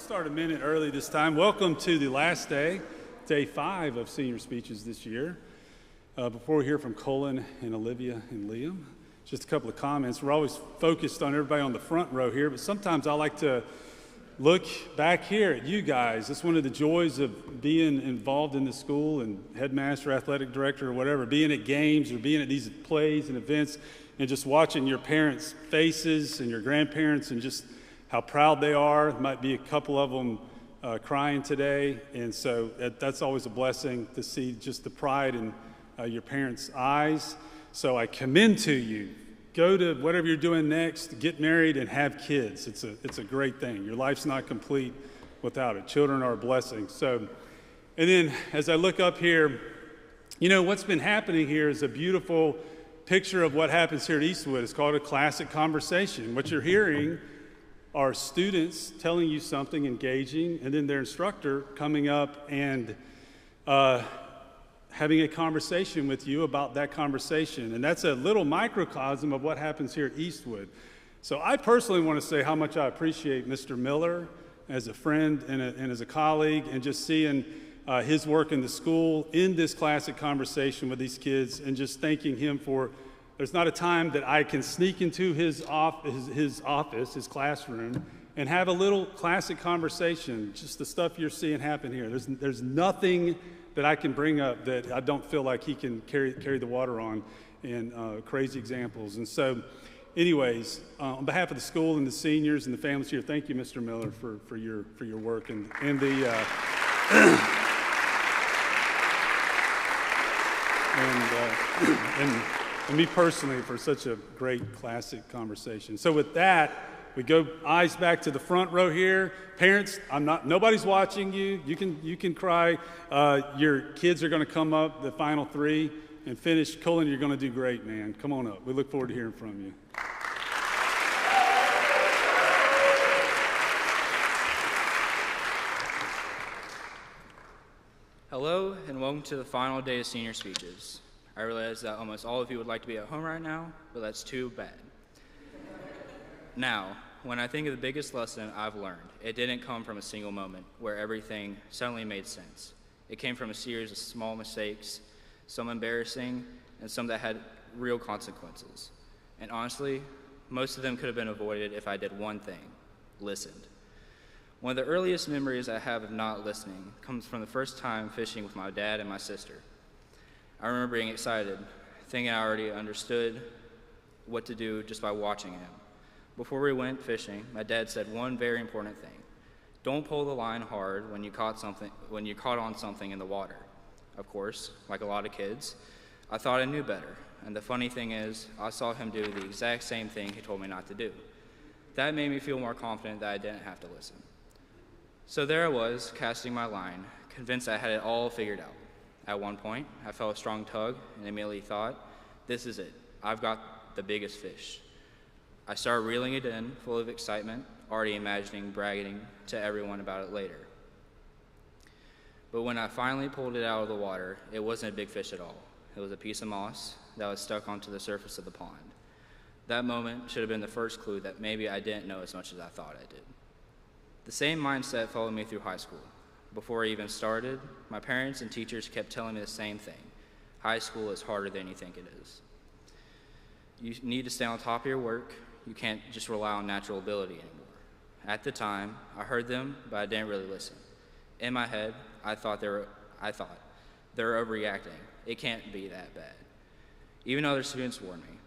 start a minute early this time. Welcome to the last day, day 5 of senior speeches this year. Before we hear from Colin and Olivia and Liam, just a couple of comments. We're always focused on everybody on the front row here, but sometimes I like to look back here at you guys. It's one of the joys of being involved in the school and headmaster, athletic director, or whatever, being at games or being at these plays and events and just watching your parents' faces and your grandparents and just how proud they are. There might be a couple of them crying today, and so that's always a blessing to see just the pride in your parents' eyes. So I commend to you. Go to whatever you're doing next, get married and have kids. It's a great thing. Your life's not complete without it. Children are a blessing. So, and then as I look up here, you know, what's been happening here is a beautiful picture of what happens here at Eastwood. It's called a classic conversation. What you're hearing are students telling you something engaging, and then their instructor coming up and having a conversation with you about that conversation. And that's a little microcosm of what happens here at Eastwood. So I personally want to say how much I appreciate Mr. Miller as a friend and as a colleague, and just seeing his work in the school in this classic conversation with these kids, and just thanking him for, there's not a time that I can sneak into his office, his classroom, and have a little classic conversation, just the stuff you're seeing happen here. There's nothing that I can bring up that I don't feel like he can carry the water on, and crazy examples. And so, anyways, on behalf of the school and the seniors and the families here, thank you, Mr. Miller, for your work and the and me personally for such a great classic conversation. So with that, we go eyes back to the front row here. Parents, nobody's watching you. You can cry. Your kids are going to come up, the final 3, and finish. Colin, you're going to do great, man. Come on up. We look forward to hearing from you. Hello, and welcome to the final day of senior speeches. I realize that almost all of you would like to be at home right now, but that's too bad. Now, when I think of the biggest lesson I've learned, it didn't come from a single moment where everything suddenly made sense. It came from a series of small mistakes, some embarrassing, and some that had real consequences. And honestly, most of them could have been avoided if I did one thing: listened. One of the earliest memories I have of not listening comes from the first time fishing with my dad and my sister. I remember being excited, thinking I already understood what to do just by watching him. Before we went fishing, my dad said one very important thing: don't pull the line hard when you caught on something in the water. Of course, like a lot of kids, I thought I knew better. And the funny thing is, I saw him do the exact same thing he told me not to do. That made me feel more confident that I didn't have to listen. So there I was, casting my line, convinced I had it all figured out. At one point, I felt a strong tug and immediately thought, this is it. I've got the biggest fish. I started reeling it in, full of excitement, already imagining bragging to everyone about it later. But when I finally pulled it out of the water, it wasn't a big fish at all. It was a piece of moss that was stuck onto the surface of the pond. That moment should have been the first clue that maybe I didn't know as much as I thought I did. The same mindset followed me through high school. Before I even started, my parents and teachers kept telling me the same thing: high school is harder than you think it is. You need to stay on top of your work. You can't just rely on natural ability anymore. At the time, I heard them, but I didn't really listen. In my head, I thought they're overreacting. It can't be that bad. Even other students warned me,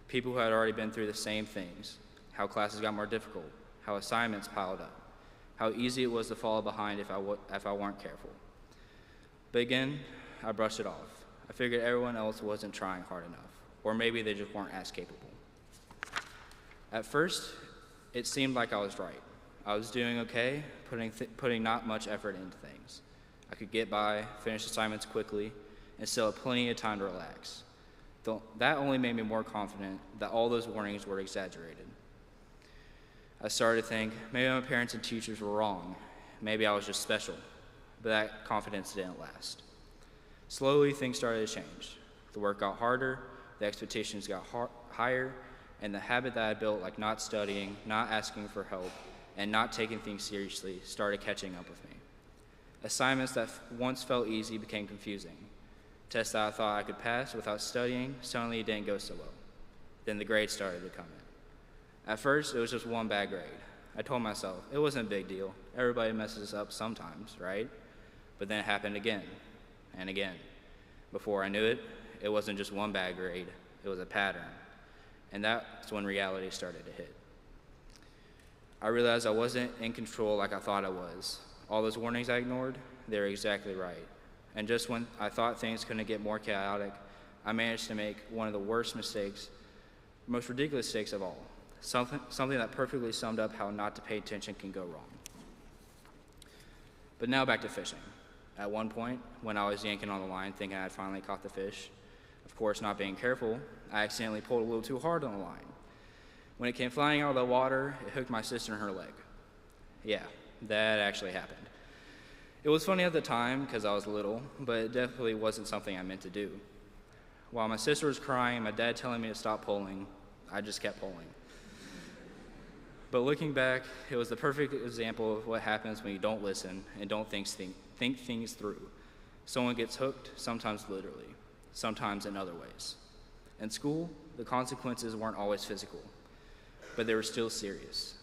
people who had already been through the same things: how classes got more difficult, how assignments piled up, how easy it was to fall behind if I weren't careful. But again, I brushed it off. I figured everyone else wasn't trying hard enough, or maybe they just weren't as capable. At first, it seemed like I was right. I was doing okay, putting not much effort into things. I could get by, finish assignments quickly, and still have plenty of time to relax. That only made me more confident that all those warnings were exaggerated. I started to think, maybe my parents and teachers were wrong. Maybe I was just special, but that confidence didn't last. Slowly, things started to change. The work got harder, the expectations got higher, and the habit that I built, like not studying, not asking for help, and not taking things seriously started catching up with me. Assignments that once felt easy became confusing. Tests that I thought I could pass without studying suddenly didn't go so well. Then the grades started to come in. At first, it was just one bad grade. I told myself it wasn't a big deal. Everybody messes up sometimes, right? But then it happened again and again. Before I knew it, it wasn't just one bad grade, it was a pattern. And that's when reality started to hit. I realized I wasn't in control like I thought I was. All those warnings I ignored, they were exactly right. And just when I thought things couldn't get more chaotic, I managed to make one of the worst mistakes, most ridiculous mistakes of all. Something that perfectly summed up how not to pay attention can go wrong. But now back to fishing. At one point, when I was yanking on the line thinking I had finally caught the fish, of course not being careful, I accidentally pulled a little too hard on the line. When it came flying out of the water, it hooked my sister in her leg. Yeah, that actually happened. It was funny at the time because I was little, but it definitely wasn't something I meant to do. While my sister was crying and my dad telling me to stop pulling, I just kept pulling. But looking back, it was the perfect example of what happens when you don't listen and don't think things through. Someone gets hooked, sometimes literally, sometimes in other ways. In school, the consequences weren't always physical, but they were still serious.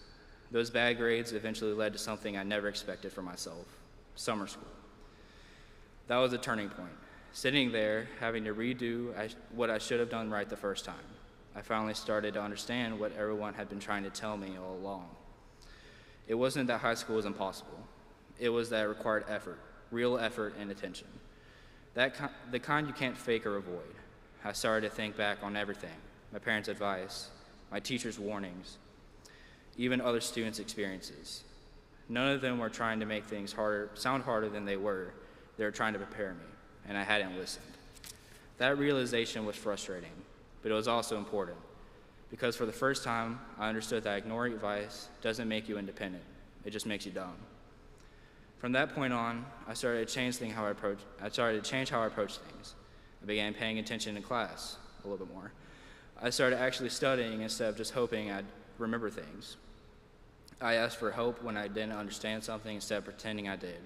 Those bad grades eventually led to something I never expected for myself, summer school. That was a turning point. Sitting there, having to redo what I should have done right the first time. I finally started to understand what everyone had been trying to tell me all along. It wasn't that high school was impossible. It was that it required effort, real effort and attention. The kind you can't fake or avoid. I started to think back on everything, my parents' advice, my teachers' warnings, even other students' experiences. None of them were trying to make things sound harder than they were. They were trying to prepare me, and I hadn't listened. That realization was frustrating, but it was also important, because for the first time, I understood that ignoring advice doesn't make you independent. It just makes you dumb. From that point on, I started to change how I approached things. I began paying attention in class a little bit more. I started actually studying instead of just hoping I'd remember things. I asked for help when I didn't understand something instead of pretending I did.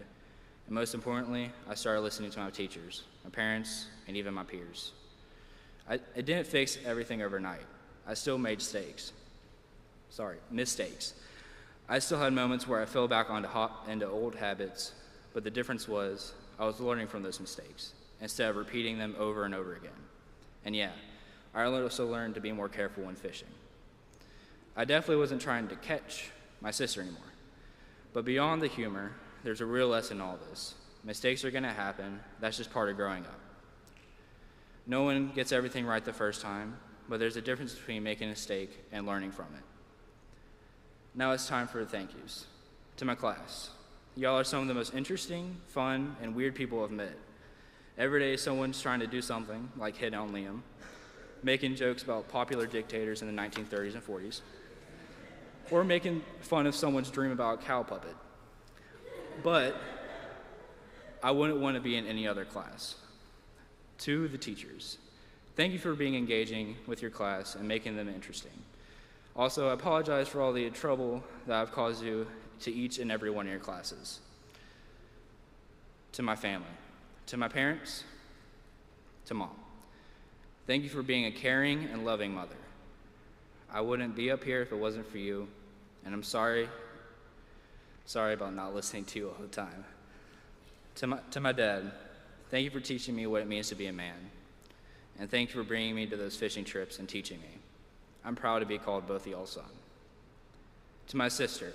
And most importantly, I started listening to my teachers, my parents, and even my peers. It didn't fix everything overnight. I still made mistakes. I still had moments where I fell back into old habits, but the difference was I was learning from those mistakes instead of repeating them over and over again. And yeah, I also learned to be more careful when fishing. I definitely wasn't trying to catch my sister anymore. But beyond the humor, there's a real lesson in all this. Mistakes are gonna happen. That's just part of growing up. No one gets everything right the first time, but there's a difference between making a mistake and learning from it. Now it's time for the thank yous. To my class, y'all are some of the most interesting, fun, and weird people I've met. Every day someone's trying to do something, like hit on Liam, making jokes about popular dictators in the 1930s and 40s, or making fun of someone's dream about a cow puppet. But I wouldn't want to be in any other class. To the teachers, thank you for being engaging with your class and making them interesting. Also, I apologize for all the trouble that I've caused you to each and every one of your classes. To my family, to my parents, to Mom, thank you for being a caring and loving mother. I wouldn't be up here if it wasn't for you, and I'm sorry about not listening to you all the time. To my dad, thank you for teaching me what it means to be a man, and thank you for bringing me to those fishing trips and teaching me. I'm proud to be called both of y'all's son. To my sister,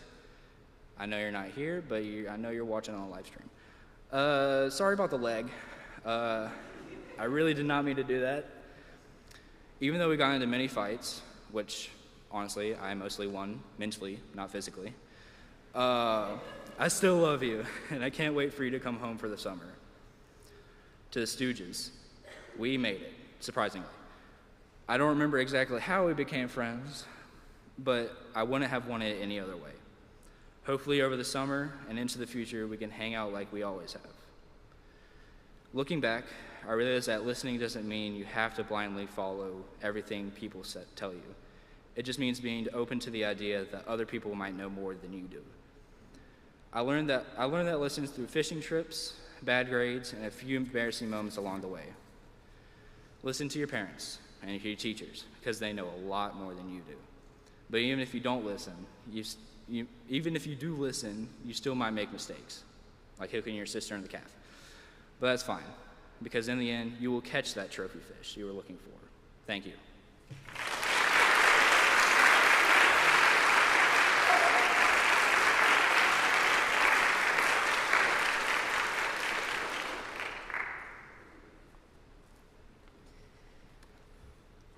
I know you're not here, but I know you're watching on a live stream. Sorry about the leg. I really did not mean to do that. Even though we got into many fights, which honestly I mostly won mentally, not physically, I still love you, and I can't wait for you to come home for the summer. To the Stooges, we made it, surprisingly. I don't remember exactly how we became friends, but I wouldn't have wanted it any other way. Hopefully over the summer and into the future, we can hang out like we always have. Looking back, I realized that listening doesn't mean you have to blindly follow everything people tell you. It just means being open to the idea that other people might know more than you do. I learned that lesson through fishing trips, bad grades, and a few embarrassing moments along the way. Listen to your parents and your teachers, because they know a lot more than you do. But even if you don't listen, even if you do listen, you still might make mistakes, like hooking your sister in the calf. But that's fine, because in the end, you will catch that trophy fish you were looking for. Thank you.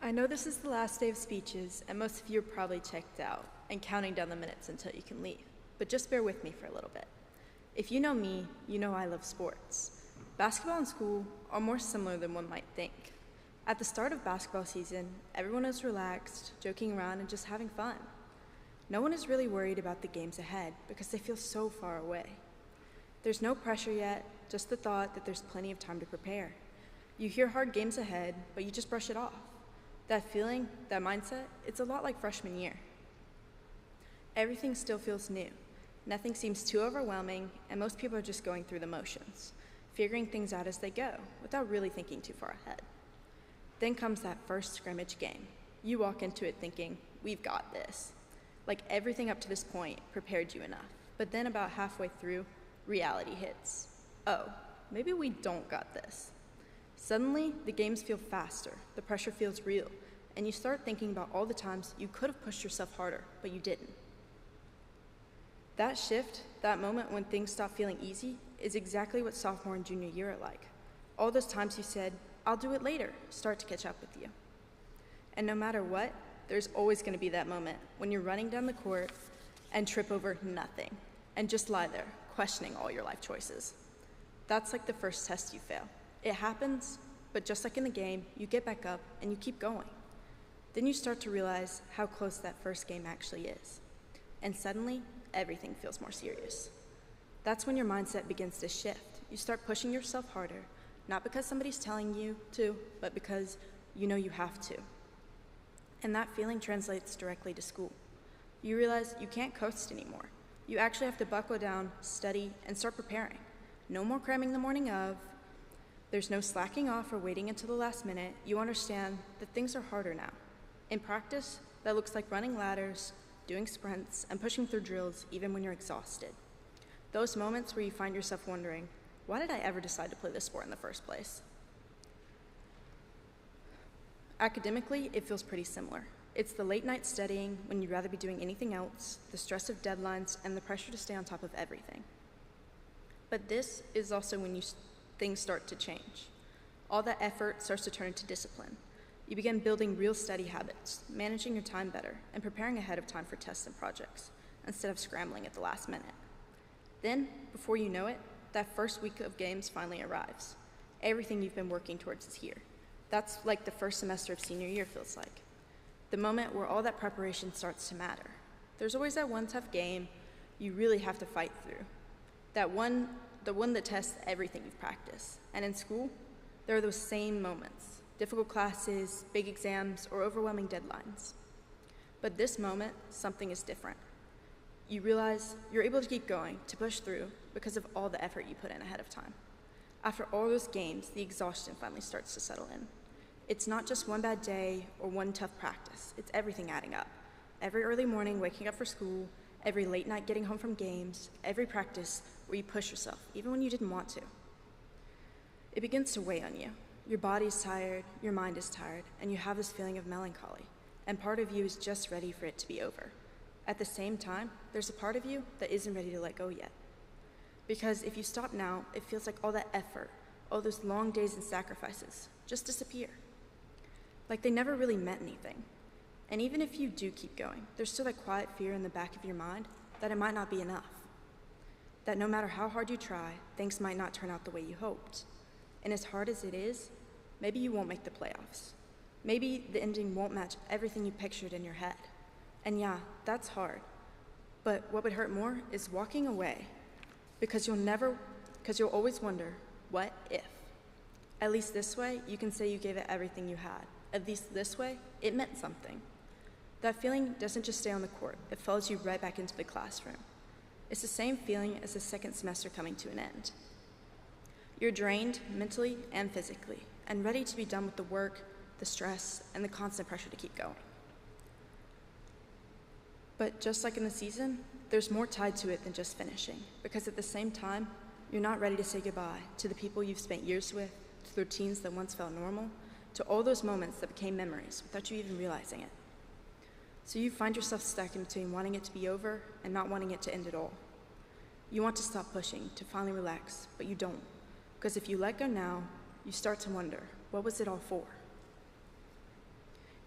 I know this is the last day of speeches, and most of you are probably checked out and counting down the minutes until you can leave. But just bear with me for a little bit. If you know me, you know I love sports. Basketball and school are more similar than one might think. At the start of basketball season, everyone is relaxed, joking around, and just having fun. No one is really worried about the games ahead because they feel so far away. There's no pressure yet, just the thought that there's plenty of time to prepare. You hear hard games ahead, but you just brush it off. That feeling, that mindset, it's a lot like freshman year. Everything still feels new. Nothing seems too overwhelming, and most people are just going through the motions, figuring things out as they go, without really thinking too far ahead. Then comes that first scrimmage game. You walk into it thinking, we've got this. Like everything up to this point prepared you enough. But then about halfway through, reality hits. Oh, maybe we don't got this. Suddenly, the games feel faster, the pressure feels real, and you start thinking about all the times you could have pushed yourself harder, but you didn't. That shift, that moment when things stop feeling easy, is exactly what sophomore and junior year are like. All those times you said, I'll do it later, start to catch up with you. And no matter what, there's always going to be that moment when you're running down the court and trip over nothing, and just lie there, questioning all your life choices. That's like the first test you fail. It happens, but just like in the game, you get back up and you keep going. Then you start to realize how close that first game actually is. And suddenly, everything feels more serious. That's when your mindset begins to shift. You start pushing yourself harder, not because somebody's telling you to, but because you know you have to. And that feeling translates directly to school. You realize you can't coast anymore. You actually have to buckle down, study, and start preparing. No more cramming the morning of. There's no slacking off or waiting until the last minute. You understand that things are harder now. In practice, that looks like running ladders, doing sprints, and pushing through drills even when you're exhausted. Those moments where you find yourself wondering, why did I ever decide to play this sport in the first place? Academically, it feels pretty similar. It's the late night studying when you'd rather be doing anything else, the stress of deadlines, and the pressure to stay on top of everything. But this is also when things start to change. All that effort starts to turn into discipline. You begin building real study habits, managing your time better, and preparing ahead of time for tests and projects, instead of scrambling at the last minute. Then, before you know it, that first week of games finally arrives. Everything you've been working towards is here. That's like the first semester of senior year feels like. The moment where all that preparation starts to matter. There's always that one tough game you really have to fight through. The one that tests everything you've practiced. And in school, there are those same moments. Difficult classes, big exams, or overwhelming deadlines. But this moment, something is different. You realize you're able to keep going, to push through, because of all the effort you put in ahead of time. After all those games, the exhaustion finally starts to settle in. It's not just one bad day or one tough practice. It's everything adding up. Every early morning waking up for school, every late night getting home from games, every practice where you push yourself, even when you didn't want to. It begins to weigh on you. Your body's tired, your mind is tired, and you have this feeling of melancholy, and part of you is just ready for it to be over. At the same time, there's a part of you that isn't ready to let go yet. Because if you stop now, it feels like all that effort, all those long days and sacrifices, just disappear. Like they never really meant anything. And even if you do keep going, there's still that quiet fear in the back of your mind that it might not be enough. That no matter how hard you try, things might not turn out the way you hoped. And as hard as it is, maybe you won't make the playoffs. Maybe the ending won't match everything you pictured in your head. And yeah, that's hard. But what would hurt more is walking away, because you'll always wonder, what if? At least this way, you can say you gave it everything you had. At least this way, it meant something. That feeling doesn't just stay on the court, it follows you right back into the classroom. It's the same feeling as the second semester coming to an end. You're drained mentally and physically, and ready to be done with the work, the stress, and the constant pressure to keep going. But just like in the season, there's more tied to it than just finishing, because at the same time, you're not ready to say goodbye to the people you've spent years with, to the routines that once felt normal, to all those moments that became memories without you even realizing it. So you find yourself stuck in between wanting it to be over and not wanting it to end at all. You want to stop pushing, to finally relax, but you don't. Because if you let go now, you start to wonder, what was it all for?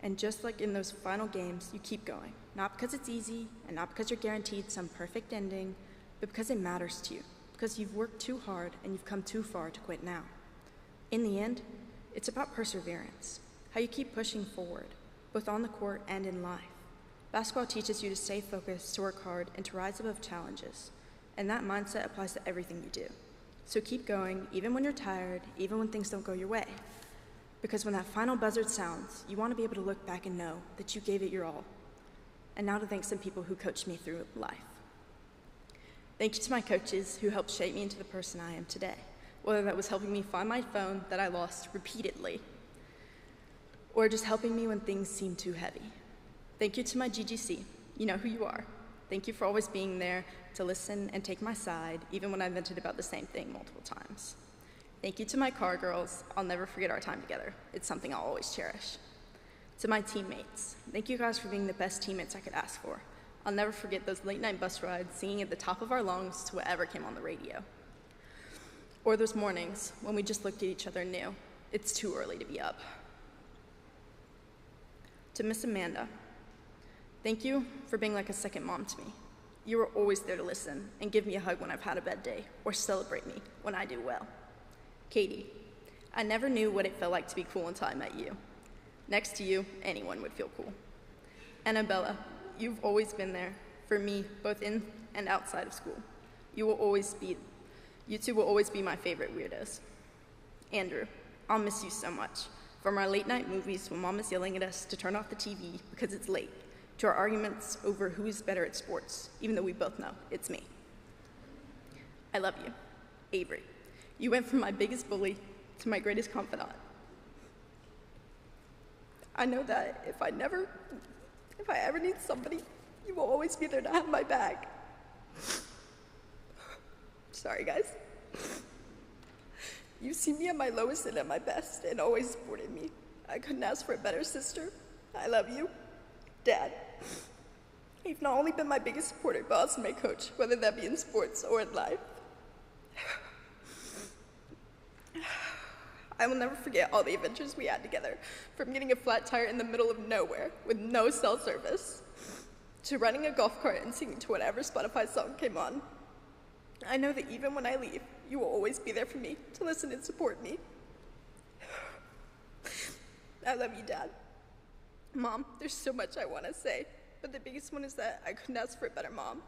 And just like in those final games, you keep going. Not because it's easy, and not because you're guaranteed some perfect ending, but because it matters to you. Because you've worked too hard and you've come too far to quit now. In the end, it's about perseverance, how you keep pushing forward, both on the court and in life. Basketball teaches you to stay focused, to work hard, and to rise above challenges. And that mindset applies to everything you do. So keep going, even when you're tired, even when things don't go your way. Because when that final buzzer sounds, you want to be able to look back and know that you gave it your all. And now to thank some people who coached me through life. Thank you to my coaches who helped shape me into the person I am today, whether that was helping me find my phone that I lost repeatedly, or just helping me when things seemed too heavy. Thank you to my GGC. You know who you are. Thank you for always being there to listen and take my side, even when I vented about the same thing multiple times. Thank you to my car girls. I'll never forget our time together. It's something I'll always cherish. To my teammates, thank you guys for being the best teammates I could ask for. I'll never forget those late night bus rides, singing at the top of our lungs to whatever came on the radio. Or those mornings when we just looked at each other and knew, it's too early to be up. To Miss Amanda, thank you for being like a second mom to me. You were always there to listen and give me a hug when I've had a bad day, or celebrate me when I do well. Katie, I never knew what it felt like to be cool until I met you. Next to you, anyone would feel cool. Annabella, you've always been there for me, both in and outside of school. You two will always be my favorite weirdos. Andrew, I'll miss you so much. From our late night movies when Mom is yelling at us to turn off the TV because it's late, to our arguments over who is better at sports, even though we both know it's me. I love you. Avery, you went from my biggest bully to my greatest confidant. I know that if I ever need somebody, you will always be there to have my back. Sorry, guys. You've seen me at my lowest and at my best and always supported me. I couldn't ask for a better sister. I love you. Dad, you've not only been my biggest supporter, but also my coach, whether that be in sports or in life. I will never forget all the adventures we had together, from getting a flat tire in the middle of nowhere with no cell service, to running a golf cart and singing to whatever Spotify song came on. I know that even when I leave, you will always be there for me, to listen and support me. I love you, Dad. Mom, there's so much I want to say, but the biggest one is that I couldn't ask for a better mom.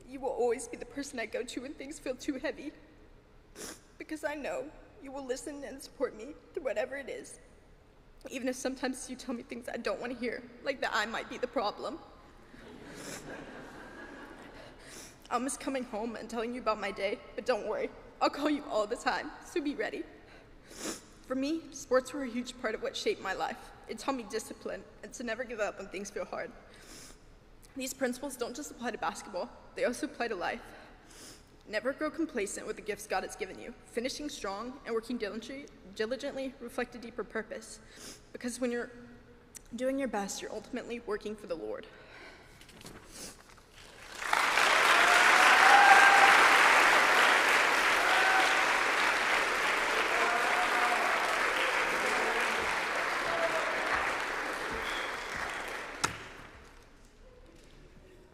You will always be the person I go to when things feel too heavy, because I know you will listen and support me through whatever it is, even if sometimes you tell me things I don't want to hear, like that I might be the problem. I'll miss coming home and telling you about my day, but don't worry, I'll call you all the time, so be ready. For me, sports were a huge part of what shaped my life. It taught me discipline and to never give up when things feel hard. These principles don't just apply to basketball, they also apply to life. Never grow complacent with the gifts God has given you. Finishing strong and working diligently reflect a deeper purpose, because when you're doing your best, you're ultimately working for the Lord.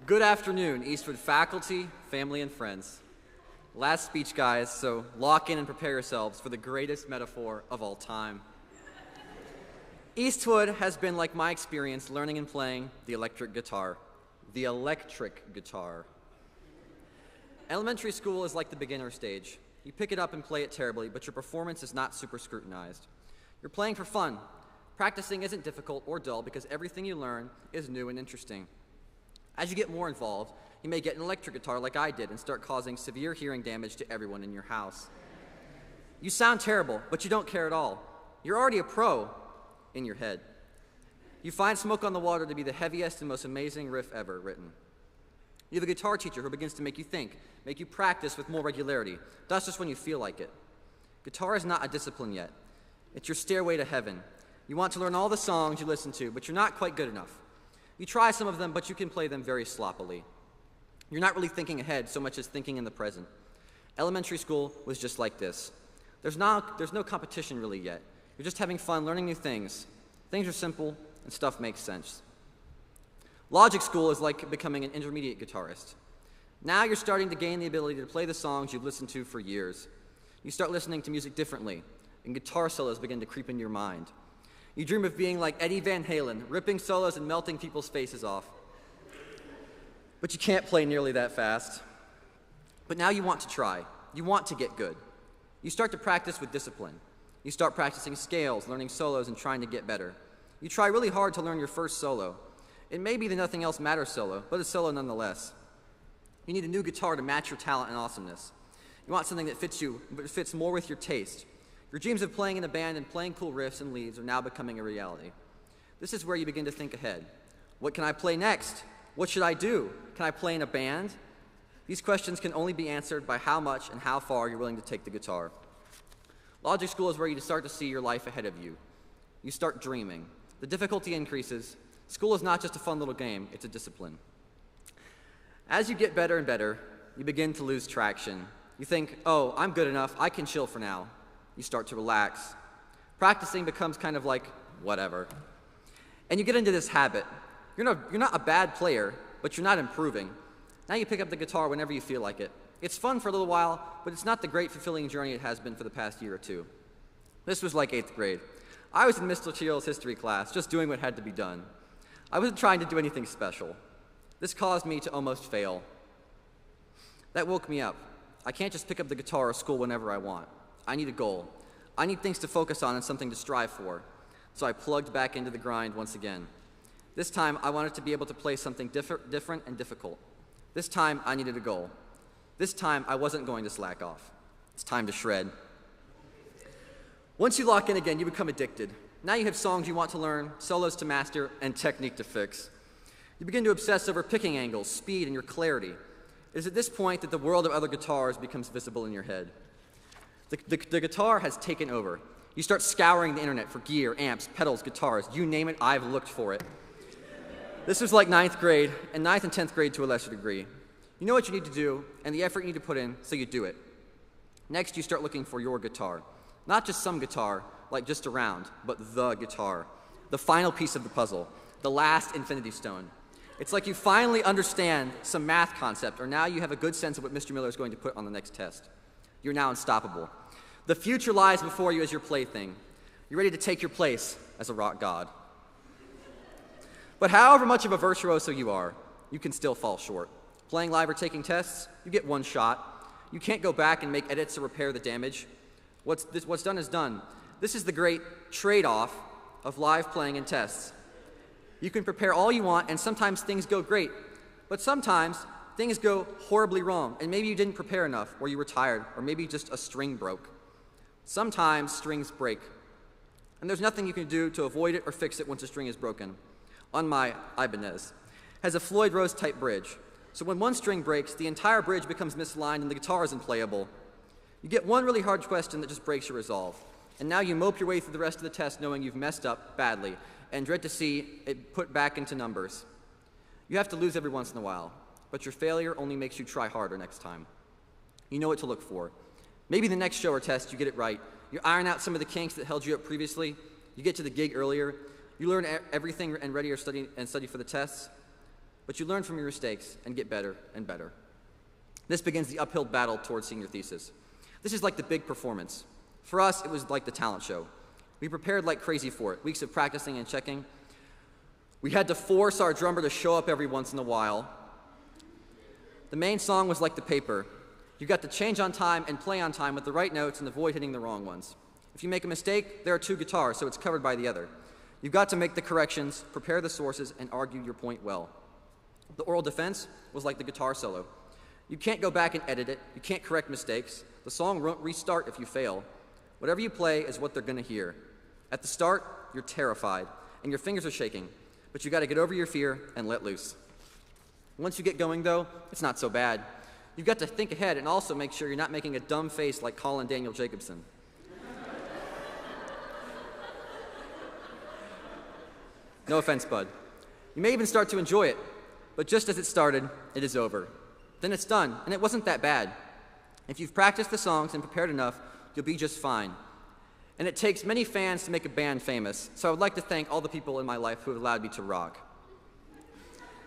Good afternoon, Eastwood faculty, family, and friends. Last speech, guys, so lock in and prepare yourselves for the greatest metaphor of all time. Eastwood has been like my experience learning and playing the electric guitar. The electric guitar. Elementary school is like the beginner stage. You pick it up and play it terribly, but your performance is not super scrutinized. You're playing for fun, Practicing isn't difficult or dull because everything you learn is new and interesting. As you get more involved, you may get an electric guitar like I did and start causing severe hearing damage to everyone in your house. You sound terrible, but you don't care at all. You're already a pro in your head. You find Smoke on the Water to be the heaviest and most amazing riff ever written. You have a guitar teacher who begins to make you think, make you practice with more regularity. That's just when you feel like it. Guitar is not a discipline yet. It's your stairway to heaven. You want to learn all the songs you listen to, but you're not quite good enough. You try some of them, but you can play them very sloppily. You're not really thinking ahead so much as thinking in the present. Elementary school was just like this. There's no competition really yet. You're just having fun learning new things. Things are simple, and stuff makes sense. Logic school is like becoming an intermediate guitarist. Now you're starting to gain the ability to play the songs you've listened to for years. You start listening to music differently, and guitar solos begin to creep into your mind. You dream of being like Eddie Van Halen, ripping solos and melting people's faces off. But you can't play nearly that fast. But now you want to try. You want to get good. You start to practice with discipline. You start practicing scales, learning solos, and trying to get better. You try really hard to learn your first solo. It may be the Nothing Else Matters solo, but a solo nonetheless. You need a new guitar to match your talent and awesomeness. You want something that fits you, but fits more with your taste. Your dreams of playing in a band and playing cool riffs and leads are now becoming a reality. This is where you begin to think ahead. What can I play next? What should I do? Can I play in a band? These questions can only be answered by how much and how far you're willing to take the guitar. Logic school is where you start to see your life ahead of you. You start dreaming. The difficulty increases. School is not just a fun little game, it's a discipline. As you get better and better, you begin to lose traction. You think, oh, I'm good enough, I can chill for now. You start to relax. Practicing becomes kind of like, whatever. And you get into this habit. You're not a bad player, but you're not improving. Now you pick up the guitar whenever you feel like it. It's fun for a little while, but it's not the great, fulfilling journey it has been for the past year or two. This was like 8th grade. I was in Mr. Chio's history class, just doing what had to be done. I wasn't trying to do anything special. This caused me to almost fail. That woke me up. I can't just pick up the guitar or school whenever I want. I need a goal. I need things to focus on and something to strive for. So I plugged back into the grind once again. This time, I wanted to be able to play something different and difficult. This time, I needed a goal. This time, I wasn't going to slack off. It's time to shred. Once you lock in again, you become addicted. Now you have songs you want to learn, solos to master, and technique to fix. You begin to obsess over picking angles, speed, and your clarity. It is at this point that the world of other guitars becomes visible in your head. The guitar has taken over. You start scouring the internet for gear, amps, pedals, guitars. You name it, I've looked for it. This was like 9th grade, and 9th and 10th grade to a lesser degree. You know what you need to do, and the effort you need to put in, so you do it. Next, you start looking for your guitar. Not just some guitar, like just a round, but the guitar. The final piece of the puzzle. The last infinity stone. It's like you finally understand some math concept, or now you have a good sense of what Mr. Miller is going to put on the next test. You're now unstoppable. The future lies before you as your plaything. You're ready to take your place as a rock god. But however much of a virtuoso you are, you can still fall short. Playing live or taking tests, you get one shot. You can't go back and make edits or repair the damage. What's done is done. This is the great trade-off of live playing and tests. You can prepare all you want, and sometimes things go great. But sometimes things go horribly wrong, and maybe you didn't prepare enough, or you were tired, or maybe just a string broke. Sometimes strings break, and there's nothing you can do to avoid it or fix it once a string is broken. On my Ibanez has a Floyd Rose type bridge, so when one string breaks, the entire bridge becomes misaligned and the guitar is unplayable. You get one really hard question that just breaks your resolve, and now you mope your way through the rest of the test knowing you've messed up badly and dread to see it put back into numbers. You have to lose every once in a while, but your failure only makes you try harder next time. You know what to look for. Maybe the next show or test you get it right. You iron out some of the kinks that held you up previously. You get to the gig earlier. You learn everything and ready or study for the tests. But you learn from your mistakes and get better and better. This begins the uphill battle towards senior thesis. This is like the big performance. For us, it was like the talent show. We prepared like crazy for it, weeks of practicing and checking. We had to force our drummer to show up every once in a while. The main song was like the paper. You got to change on time and play on time with the right notes and avoid hitting the wrong ones. If you make a mistake, there are two guitars, so it's covered by the other. You've got to make the corrections, prepare the sources, and argue your point well. The oral defense was like the guitar solo. You can't go back and edit it. You can't correct mistakes. The song won't restart if you fail. Whatever you play is what they're going to hear. At the start, you're terrified, and your fingers are shaking, but you got to get over your fear and let loose. Once you get going, though, it's not so bad. You've got to think ahead and also make sure you're not making a dumb face like Colin Daniel Jacobson. No offense, bud. You may even start to enjoy it, but just as it started, it is over. Then it's done, and it wasn't that bad. If you've practiced the songs and prepared enough, you'll be just fine. And it takes many fans to make a band famous, so I would like to thank all the people in my life who have allowed me to rock.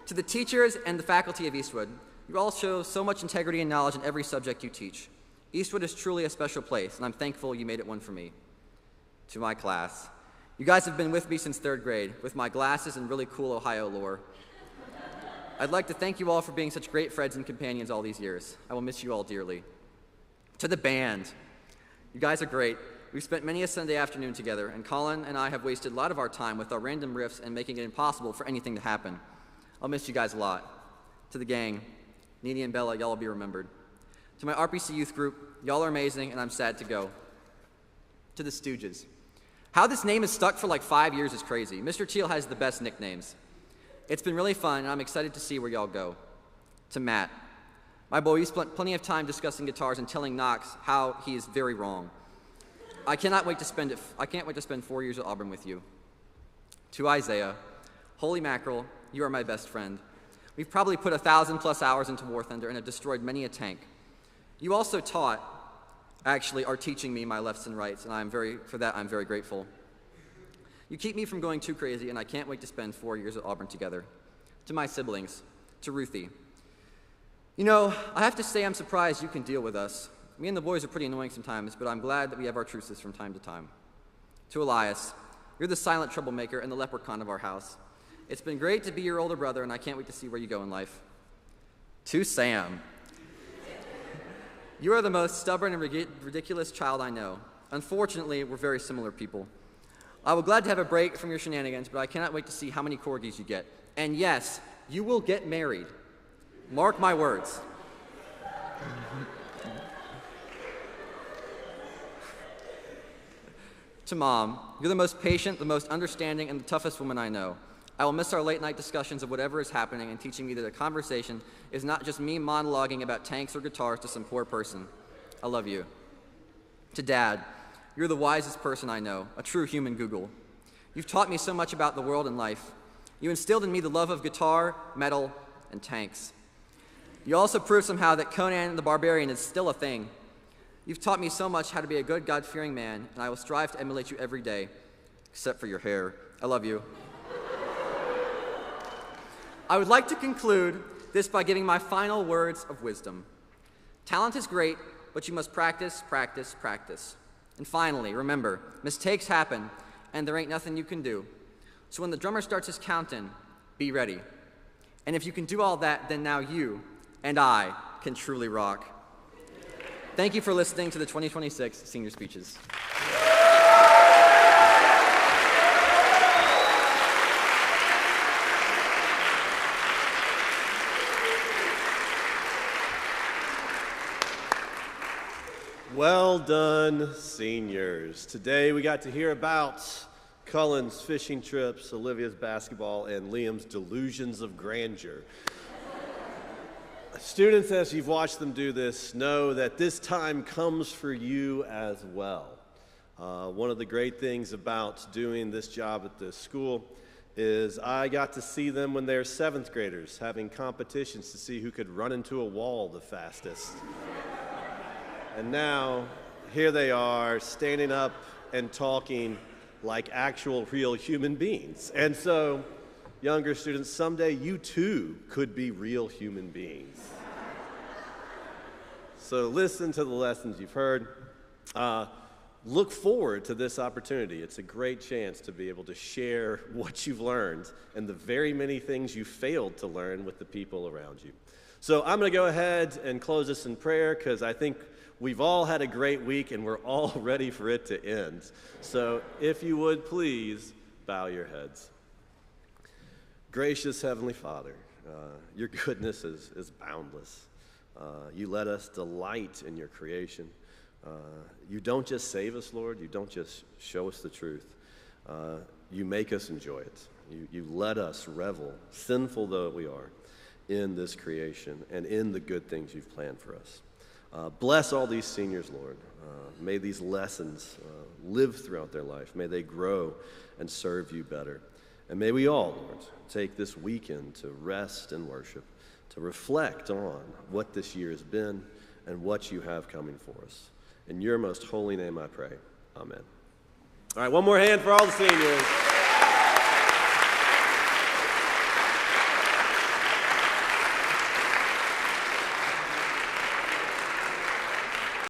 To the teachers and the faculty of Eastwood, you all show so much integrity and knowledge in every subject you teach. Eastwood is truly a special place, and I'm thankful you made it one for me. To my class, you guys have been with me since 3rd grade, with my glasses and really cool Ohio lore. I'd like to thank you all for being such great friends and companions all these years. I will miss you all dearly. To the band, you guys are great. We've spent many a Sunday afternoon together, and Colin and I have wasted a lot of our time with our random riffs and making it impossible for anything to happen. I'll miss you guys a lot. To the gang, Nene and Bella, y'all will be remembered. To my RPC youth group, y'all are amazing, and I'm sad to go. To the Stooges. How this name is stuck for like 5 years is crazy. Mr. Teal has the best nicknames. It's been really fun, and I'm excited to see where y'all go. To Matt. My boy, we spent plenty of time discussing guitars and telling Knox how he is very wrong. I can't wait to spend 4 years at Auburn with you. To Isaiah. Holy mackerel, you are my best friend. We've probably put 1,000+ hours into War Thunder and have destroyed many a tank. You also are teaching me my lefts and rights, and I'm very grateful. You keep me from going too crazy, and I can't wait to spend 4 years at Auburn together. To my siblings, to Ruthie. You know, I have to say I'm surprised you can deal with us. Me and the boys are pretty annoying sometimes, but I'm glad that we have our truces from time to time. To Elias, you're the silent troublemaker and the leprechaun of our house. It's been great to be your older brother, and I can't wait to see where you go in life. To Sam. You are the most stubborn and ridiculous child I know. Unfortunately, we're very similar people. I will glad to have a break from your shenanigans, but I cannot wait to see how many corgis you get. And yes, you will get married. Mark my words. To Mom, you're the most patient, the most understanding, and the toughest woman I know. I will miss our late-night discussions of whatever is happening and teaching me that a conversation is not just me monologuing about tanks or guitars to some poor person. I love you. To Dad, you're the wisest person I know, a true human Google. You've taught me so much about the world and life. You instilled in me the love of guitar, metal, and tanks. You also proved somehow that Conan the Barbarian is still a thing. You've taught me so much how to be a good, God-fearing man, and I will strive to emulate you every day, except for your hair. I love you. I would like to conclude this by giving my final words of wisdom. Talent is great, but you must practice, practice, practice. And finally, remember, mistakes happen, and there ain't nothing you can do. So when the drummer starts his count-in, be ready. And if you can do all that, then now you and I can truly rock. Thank you for listening to the 2026 Senior Speeches. Well done, seniors. Today we got to hear about Cullen's fishing trips, Olivia's basketball, and Liam's delusions of grandeur. Students, as you've watched them do this, know that this time comes for you as well. One of the great things about doing this job at this school is I got to see them when they're 7th graders having competitions to see who could run into a wall the fastest. And now, here they are, standing up and talking like actual real human beings. And so, younger students, someday you too could be real human beings. So listen to the lessons you've heard. Look forward to this opportunity. It's a great chance to be able to share what you've learned and the very many things you failed to learn with the people around you. So I'm going to go ahead and close this in prayer because I think we've all had a great week and we're all ready for it to end. So if you would please bow your heads. Gracious Heavenly Father, your goodness is boundless. You let us delight in your creation. You don't just save us, Lord. You don't just show us the truth. You make us enjoy it. You let us revel, sinful though we are, in this creation and in the good things you've planned for us. Bless all these seniors, Lord. May these lessons live throughout their life. May they grow and serve you better. And may we all, Lord, take this weekend to rest and worship, to reflect on what this year has been and what you have coming for us. In your most holy name I pray. Amen. All right, one more hand for all the seniors.